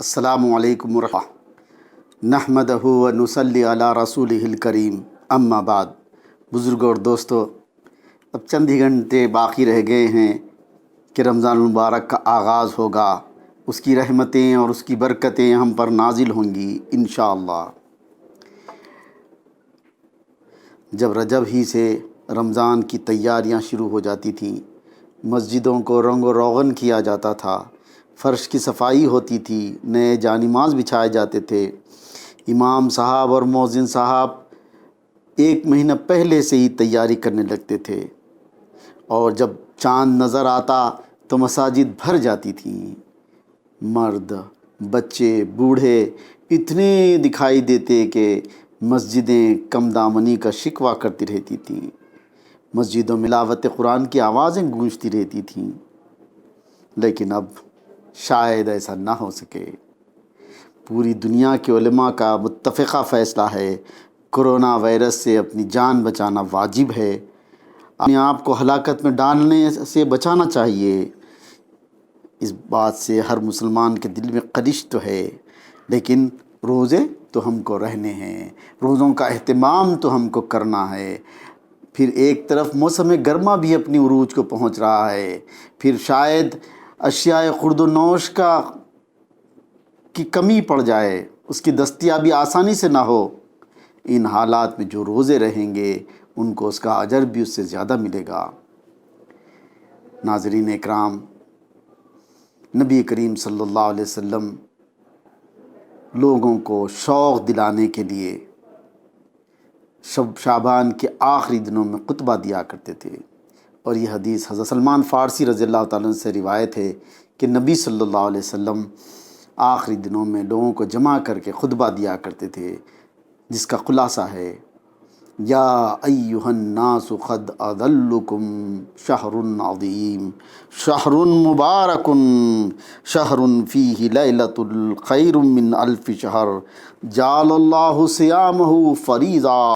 السلام علیکم ورحمۃ نحمدہ و نصلی علی رسولہ الکریم اما بعد۔ بزرگوں اور دوستو، اب چند ہی گھنٹے باقی رہ گئے ہیں کہ رمضان المبارک کا آغاز ہوگا۔ اس کی رحمتیں اور اس کی برکتیں ہم پر نازل ہوں گی انشاءاللہ۔ جب رجب ہی سے رمضان کی تیاریاں شروع ہو جاتی تھیں، مسجدوں کو رنگ و روغن کیا جاتا تھا، فرش کی صفائی ہوتی تھی، نئے جانماز بچھائے جاتے تھے، امام صاحب اور مؤذن صاحب ایک مہینہ پہلے سے ہی تیاری کرنے لگتے تھے، اور جب چاند نظر آتا تو مساجد بھر جاتی تھیں۔ مرد، بچے، بوڑھے اتنے دکھائی دیتے کہ مسجدیں کم دامنی کا شکوہ کرتی رہتی تھیں، مسجدوں میں تلاوت قرآن کی آوازیں گونجتی رہتی تھیں۔ لیکن اب شاید ایسا نہ ہو سکے۔ پوری دنیا کے علماء کا متفقہ فیصلہ ہے، کرونا وائرس سے اپنی جان بچانا واجب ہے، اپنے آپ کو ہلاکت میں ڈالنے سے بچانا چاہیے۔ اس بات سے ہر مسلمان کے دل میں خدش تو ہے، لیکن روزے تو ہم کو رہنے ہیں، روزوں کا اہتمام تو ہم کو کرنا ہے۔ پھر ایک طرف موسم گرما بھی اپنی عروج کو پہنچ رہا ہے، پھر شاید اشیاء خورد و نوش کی کمی پڑ جائے، اس کی دستیابی آسانی سے نہ ہو۔ ان حالات میں جو روزے رہیں گے ان کو اس کا اجر بھی اس سے زیادہ ملے گا۔ ناظرین اکرام، نبی کریم صلی اللہ علیہ وسلم لوگوں کو شوق دلانے کے لیے شعبان کے آخری دنوں میں خطبہ دیا کرتے تھے، اور یہ حدیث حضرت سلمان فارسی رضی اللہ تعالیٰ عنہ سے روایت ہے کہ نبی صلی اللہ علیہ وسلم آخری دنوں میں لوگوں کو جمع کر کے خطبہ دیا کرتے تھے، جس کا خلاصہ ہے: یا ایھا الناس قد اضلکم شہر عظیم، شہر مبارک، شہر فیہ لیلۃ خیر من الف شہر، جعل اللہ صیامہ فریضہ۔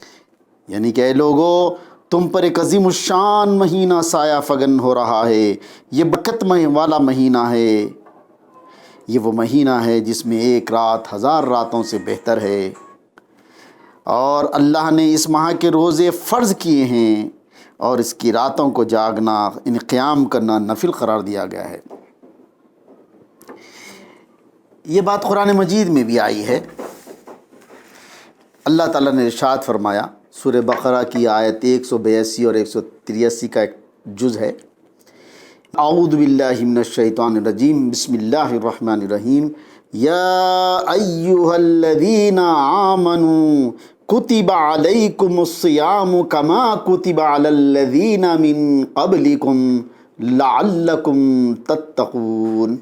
یعنی کہ اے لوگو، تم پر ایک عظیم الشان مہینہ سایہ فگن ہو رہا ہے، یہ برکت والا مہینہ ہے، یہ وہ مہینہ ہے جس میں ایک رات 1000 راتوں سے بہتر ہے، اور اللہ نے اس ماہ کے روزے فرض کیے ہیں، اور اس کی راتوں کو جاگنا، ان قیام کرنا نفل قرار دیا گیا ہے۔ یہ بات قرآن مجید میں بھی آئی ہے۔ اللہ تعالیٰ نے ارشاد فرمایا، سورہ بقرہ کی آیت 182 اور 183 کا ایک جز ہے: اعوذ باللہ من الشیطان الرجیم، بسم اللہ الرحمن الرحیم، یا ایھا الذین آمنوا کتب علیکم الصیام کما کتب علی الذین من قبلکم لعلکم تتقون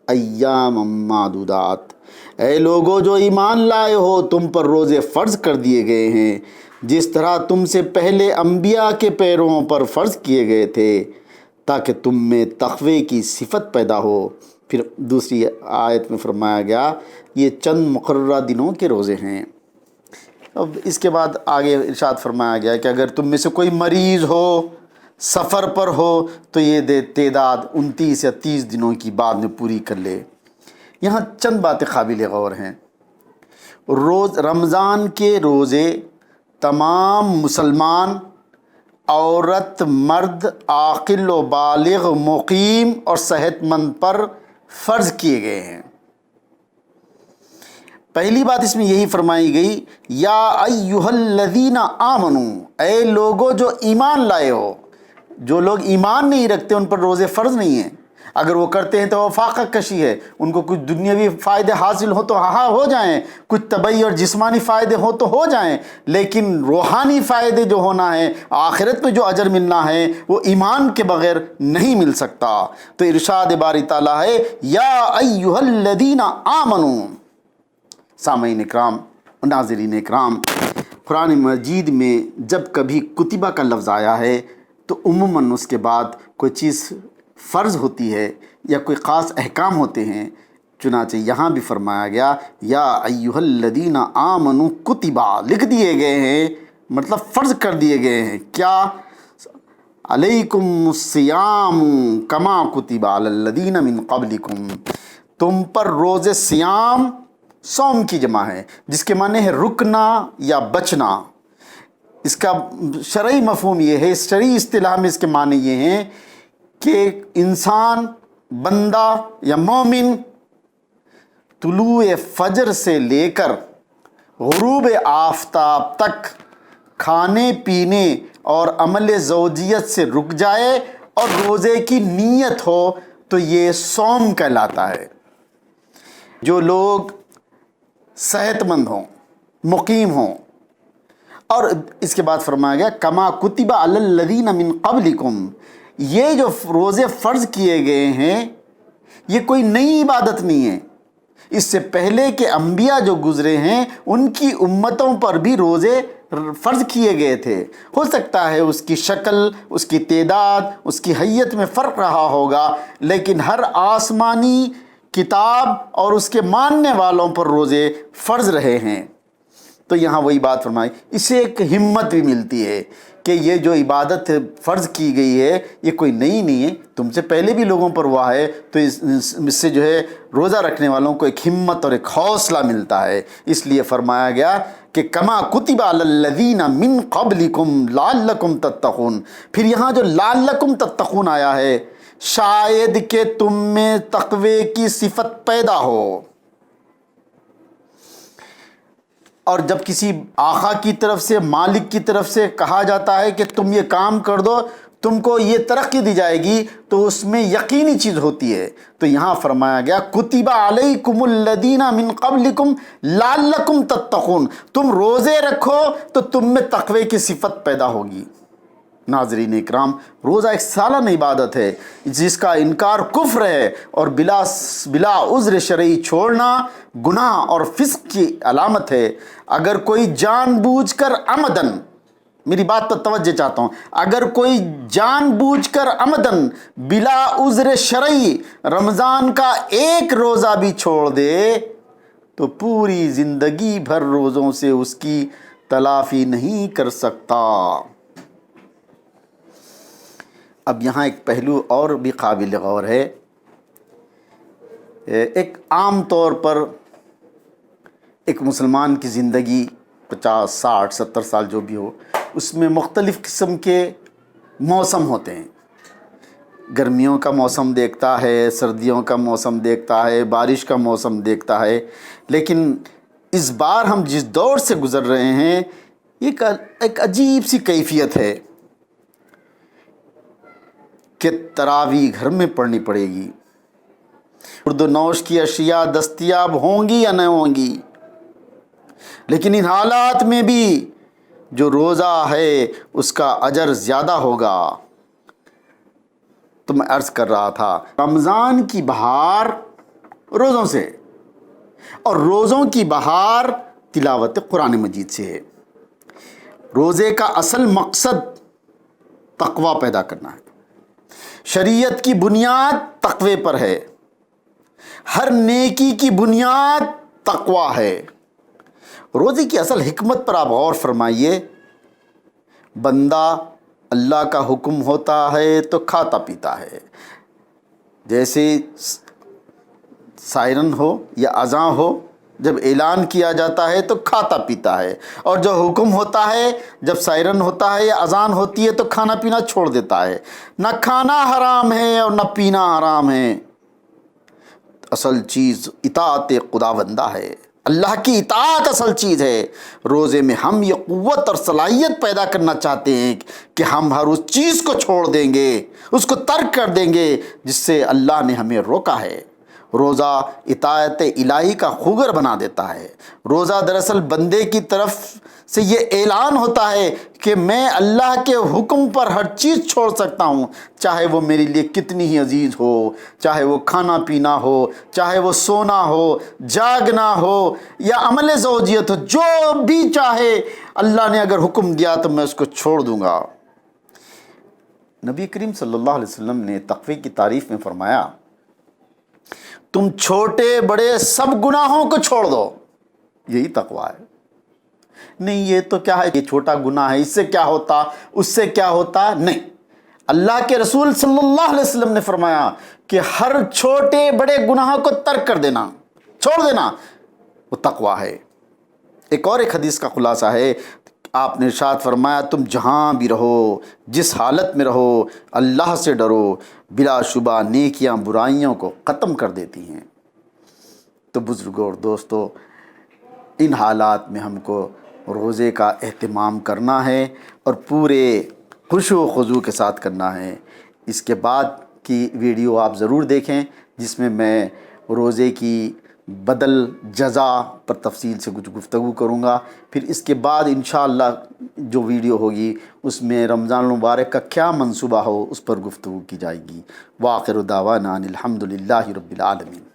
ایاما معدودات۔ اے لوگو جو ایمان لائے ہو، تم پر روزے فرض کر دیے گئے ہیں، جس طرح تم سے پہلے انبیاء کے پیرووں پر فرض کیے گئے تھے، تاکہ تم میں تقوی کی صفت پیدا ہو۔ پھر دوسری آیت میں فرمایا گیا، یہ چند مقررہ دنوں کے روزے ہیں۔ اب اس کے بعد آگے ارشاد فرمایا گیا کہ اگر تم میں سے کوئی مریض ہو، سفر پر ہو، تو یہ تعداد 29 یا 30 دنوں کی بعد میں پوری کر لے۔ یہاں چند باتیں قابل غور ہیں۔ رمضان کے روزے تمام مسلمان، عورت، مرد، عاقل و بالغ، مقیم اور صحت مند پر فرض کیے گئے ہیں۔ پہلی بات اس میں یہی فرمائی گئی، یا ایھا الذین آمنوا، اے لوگو جو ایمان لائے ہو۔ جو لوگ ایمان نہیں رکھتے ان پر روزے فرض نہیں ہیں، اگر وہ کرتے ہیں تو وہ فاقہ کشی ہے، ان کو کچھ دنیاوی فائدے حاصل ہو تو ہو جائیں، کچھ طبعی اور جسمانی فائدے ہو تو ہو جائیں، لیکن روحانی فائدے جو ہونا ہے، آخرت میں جو اجر ملنا ہے، وہ ایمان کے بغیر نہیں مل سکتا۔ تو ارشاد باری تعالیٰ ہے، یا ایھا الذین آمنوا۔ سامعین اکرام، ناظرین اکرام، قرآن مجید میں جب کبھی کتبہ کا لفظ آیا ہے تو عموماً اس کے بعد کوئی چیز فرض ہوتی ہے یا کوئی خاص احکام ہوتے ہیں، چنانچہ یہاں بھی فرمایا گیا، یا ایھا الذین آمنوا کتبہ، لکھ دیے گئے ہیں، مطلب فرض کر دیے گئے ہیں۔ کیا؟ علیکم الصیام کما کتب علی الذین من قبلکم، تم پر روز سیام، صوم کی جمع ہے جس کے معنی ہے رکنا یا بچنا. اس کا شرعی مفہوم یہ ہے، شرعی اصطلاح میں اس کے معنی یہ ہیں کہ انسان، بندہ یا مومن طلوع فجر سے لے کر غروب آفتاب تک کھانے پینے اور عمل زوجیت سے رک جائے اور روزے کی نیت ہو تو یہ صوم کہلاتا ہے. جو لوگ صحت مند ہوں، مقیم ہوں. اور اس کے بعد فرمایا گیا کما کتب علی الذین من قبلکم، یہ جو روزے فرض کیے گئے ہیں یہ کوئی نئی عبادت نہیں ہے. اس سے پہلے کے انبیاء جو گزرے ہیں ان کی امتوں پر بھی روزے فرض کیے گئے تھے. ہو سکتا ہے اس کی شکل، اس کی تعداد، اس کی حیت میں فرق رہا ہوگا، لیکن ہر آسمانی کتاب اور اس کے ماننے والوں پر روزے فرض رہے ہیں. تو یہاں وہی بات فرمائی، اسے ایک ہمت بھی ملتی ہے کہ یہ جو عبادت فرض کی گئی ہے یہ کوئی نئی نہیں ہے، تم سے پہلے بھی لوگوں پر ہوا ہے. تو اس سے جو ہے روزہ رکھنے والوں کو ایک ہمت اور ایک حوصلہ ملتا ہے. اس لیے فرمایا گیا کہ کما کتب علی الذین من قبلکم لعلکم تتقون. پھر یہاں جو لعلکم تتقون آیا ہے، شاید کہ تم میں تقوی کی صفت پیدا ہو. اور جب کسی آقا کی طرف سے، مالک کی طرف سے کہا جاتا ہے کہ تم یہ کام کر دو، تم کو یہ ترقی دی جائے گی، تو اس میں یقینی چیز ہوتی ہے. تو یہاں فرمایا گیا کتب علیکم الذین من قبلکم لعلکم تتقون، تم روزے رکھو تو تم میں تقوی کی صفت پیدا ہوگی. ناظرین اکرام، روزہ ایک سالانہ عبادت ہے جس کا انکار کفر ہے، اور بلا عذر شرعی چھوڑنا گناہ اور فسق کی علامت ہے. اگر کوئی جان بوجھ کر عمدن، میری بات پر توجہ چاہتا ہوں، اگر کوئی جان بوجھ کر عمدن بلا عذر شرعی رمضان کا ایک روزہ بھی چھوڑ دے تو پوری زندگی بھر روزوں سے اس کی تلافی نہیں کر سکتا. اب یہاں ایک پہلو اور بھی قابل غور ہے. ایک عام طور پر ایک مسلمان کی زندگی 50 60 70 سال جو بھی ہو، اس میں مختلف قسم کے موسم ہوتے ہیں. گرمیوں کا موسم دیکھتا ہے، سردیوں کا موسم دیکھتا ہے، بارش کا موسم دیکھتا ہے. لیکن اس بار ہم جس دور سے گزر رہے ہیں ایک عجیب سی کیفیت ہے کہ تراویح گھر میں پڑھنی پڑے گی. خورد و نوش کی اشیاء دستیاب ہوں گی یا نہ ہوں گی، لیکن ان حالات میں بھی جو روزہ ہے اس کا اجر زیادہ ہوگا. تو میں عرض کر رہا تھا رمضان کی بہار روزوں سے، اور روزوں کی بہار تلاوت قرآن مجید سے ہے. روزے کا اصل مقصد تقوی پیدا کرنا ہے. شریعت کی بنیاد تقوی پر ہے. ہر نیکی کی بنیاد تقوی ہے. روزے کی اصل حکمت پر آپ غور فرمائیے. بندہ اللہ کا حکم ہوتا ہے تو کھاتا پیتا ہے. جیسے سائرن ہو یا اذان ہو، جب اعلان کیا جاتا ہے تو کھاتا پیتا ہے، اور جو حکم ہوتا ہے جب سائرن ہوتا ہے یا اذان ہوتی ہے تو کھانا پینا چھوڑ دیتا ہے. نہ کھانا حرام ہے اور نہ پینا حرام ہے. اصل چیز اطاعت خداوندہ ہے، اللہ کی اطاعت اصل چیز ہے. روزے میں ہم یہ قوت اور صلاحیت پیدا کرنا چاہتے ہیں کہ ہم ہر اس چیز کو چھوڑ دیں گے، اس کو ترک کر دیں گے جس سے اللہ نے ہمیں روکا ہے. روزہ اطاعت الہی کا خوگر بنا دیتا ہے. روزہ دراصل بندے کی طرف سے یہ اعلان ہوتا ہے کہ میں اللہ کے حکم پر ہر چیز چھوڑ سکتا ہوں، چاہے وہ میرے لیے کتنی ہی عزیز ہو، چاہے وہ کھانا پینا ہو، چاہے وہ سونا ہو، جاگنا ہو، یا عمل زوجیت ہو. جو بھی چاہے اللہ نے اگر حکم دیا تو میں اس کو چھوڑ دوں گا. نبی کریم صلی اللہ علیہ وسلم نے تقوی کی تعریف میں فرمایا تم چھوٹے بڑے سب گناہوں کو چھوڑ دو، یہی تقوی ہے. نہیں یہ تو کیا ہے، یہ چھوٹا گناہ ہے، اس سے کیا ہوتا، اس سے کیا ہوتا، نہیں. اللہ کے رسول صلی اللہ علیہ وسلم نے فرمایا کہ ہر چھوٹے بڑے گناہ کو ترک کر دینا، چھوڑ دینا، وہ تقویٰ ہے۔ ایک حدیث کا خلاصہ ہے، آپ نے ارشاد فرمایا تم جہاں بھی رہو، جس حالت میں رہو، اللہ سے ڈرو، بلا شبہ نیکیاں برائیوں کو ختم کر دیتی ہیں۔ تو بزرگوں اور دوستو، ان حالات میں ہم کو روزے کا اہتمام کرنا ہے اور پورے خشوع و خضوع کے ساتھ کرنا ہے۔ اس کے بعد کی ویڈیو آپ ضرور دیکھیں، جس میں میں روزے کی بدل جزا پر تفصیل سے کچھ گفتگو کروں گا۔ پھر اس کے بعد انشاءاللہ جو ویڈیو ہوگی اس میں رمضان المبارک کا کیا منصوبہ ہو اس پر گفتگو کی جائے گی۔ وآخر دعوانا ان الحمد للہ رب العالمین۔